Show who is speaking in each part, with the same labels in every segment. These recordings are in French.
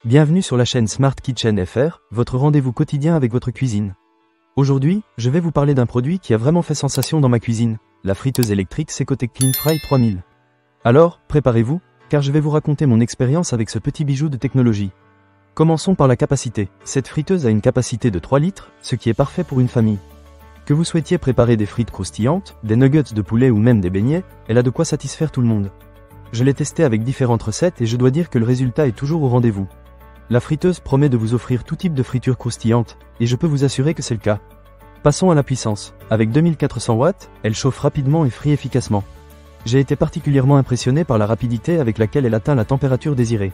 Speaker 1: Bienvenue sur la chaîne Smart Kitchen FR, votre rendez-vous quotidien avec votre cuisine. Aujourd'hui, je vais vous parler d'un produit qui a vraiment fait sensation dans ma cuisine, la friteuse électrique Secotec Cleanfry 3000. Alors, préparez-vous, car je vais vous raconter mon expérience avec ce petit bijou de technologie. Commençons par la capacité. Cette friteuse a une capacité de 3 litres, ce qui est parfait pour une famille. Que vous souhaitiez préparer des frites croustillantes, des nuggets de poulet ou même des beignets, elle a de quoi satisfaire tout le monde. Je l'ai testé avec différentes recettes et je dois dire que le résultat est toujours au rendez-vous. La friteuse promet de vous offrir tout type de friture croustillante, et je peux vous assurer que c'est le cas. Passons à la puissance. Avec 2400 watts, elle chauffe rapidement et frit efficacement. J'ai été particulièrement impressionné par la rapidité avec laquelle elle atteint la température désirée.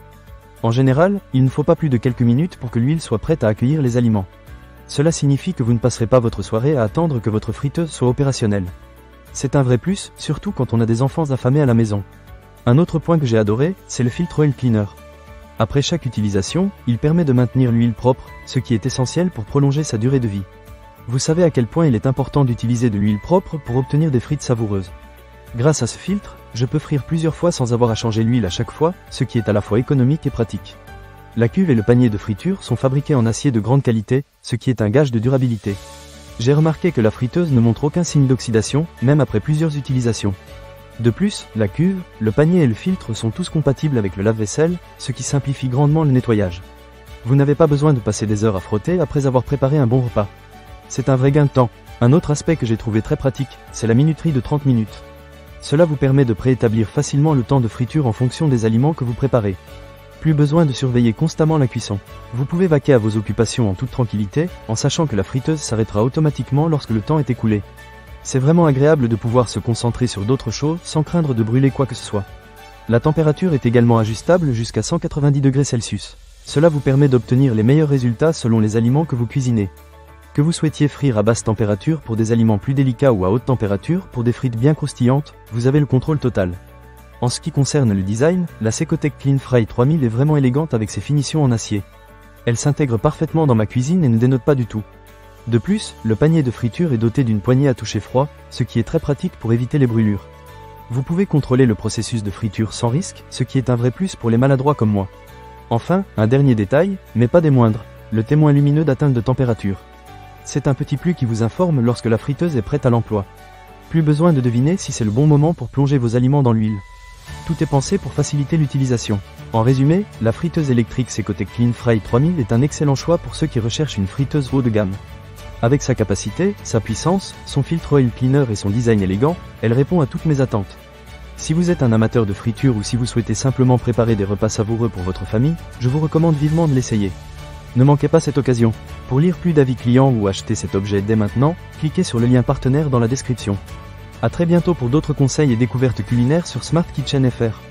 Speaker 1: En général, il ne faut pas plus de quelques minutes pour que l'huile soit prête à accueillir les aliments. Cela signifie que vous ne passerez pas votre soirée à attendre que votre friteuse soit opérationnelle. C'est un vrai plus, surtout quand on a des enfants affamés à la maison. Un autre point que j'ai adoré, c'est le filtre oil cleaner. Après chaque utilisation, il permet de maintenir l'huile propre, ce qui est essentiel pour prolonger sa durée de vie. Vous savez à quel point il est important d'utiliser de l'huile propre pour obtenir des frites savoureuses. Grâce à ce filtre, je peux frire plusieurs fois sans avoir à changer l'huile à chaque fois, ce qui est à la fois économique et pratique. La cuve et le panier de friture sont fabriqués en acier de grande qualité, ce qui est un gage de durabilité. J'ai remarqué que la friteuse ne montre aucun signe d'oxydation, même après plusieurs utilisations. De plus, la cuve, le panier et le filtre sont tous compatibles avec le lave-vaisselle, ce qui simplifie grandement le nettoyage. Vous n'avez pas besoin de passer des heures à frotter après avoir préparé un bon repas. C'est un vrai gain de temps. Un autre aspect que j'ai trouvé très pratique, c'est la minuterie de 30 minutes. Cela vous permet de préétablir facilement le temps de friture en fonction des aliments que vous préparez. Plus besoin de surveiller constamment la cuisson. Vous pouvez vaquer à vos occupations en toute tranquillité, en sachant que la friteuse s'arrêtera automatiquement lorsque le temps est écoulé. C'est vraiment agréable de pouvoir se concentrer sur d'autres choses sans craindre de brûler quoi que ce soit. La température est également ajustable jusqu'à 190 degrés Celsius. Cela vous permet d'obtenir les meilleurs résultats selon les aliments que vous cuisinez. Que vous souhaitiez frire à basse température pour des aliments plus délicats ou à haute température pour des frites bien croustillantes, vous avez le contrôle total. En ce qui concerne le design, la Secotec Cleanfry 3000 est vraiment élégante avec ses finitions en acier. Elle s'intègre parfaitement dans ma cuisine et ne dénote pas du tout. De plus, le panier de friture est doté d'une poignée à toucher froid, ce qui est très pratique pour éviter les brûlures. Vous pouvez contrôler le processus de friture sans risque, ce qui est un vrai plus pour les maladroits comme moi. Enfin, un dernier détail, mais pas des moindres, le témoin lumineux d'atteinte de température. C'est un petit plus qui vous informe lorsque la friteuse est prête à l'emploi. Plus besoin de deviner si c'est le bon moment pour plonger vos aliments dans l'huile. Tout est pensé pour faciliter l'utilisation. En résumé, la friteuse électrique Secotec Cleanfry 3000 est un excellent choix pour ceux qui recherchent une friteuse haut de gamme. Avec sa capacité, sa puissance, son filtre oil cleaner et son design élégant, elle répond à toutes mes attentes. Si vous êtes un amateur de friture ou si vous souhaitez simplement préparer des repas savoureux pour votre famille, je vous recommande vivement de l'essayer. Ne manquez pas cette occasion. Pour lire plus d'avis clients ou acheter cet objet dès maintenant, cliquez sur le lien partenaire dans la description. A très bientôt pour d'autres conseils et découvertes culinaires sur Smart Kitchen FR.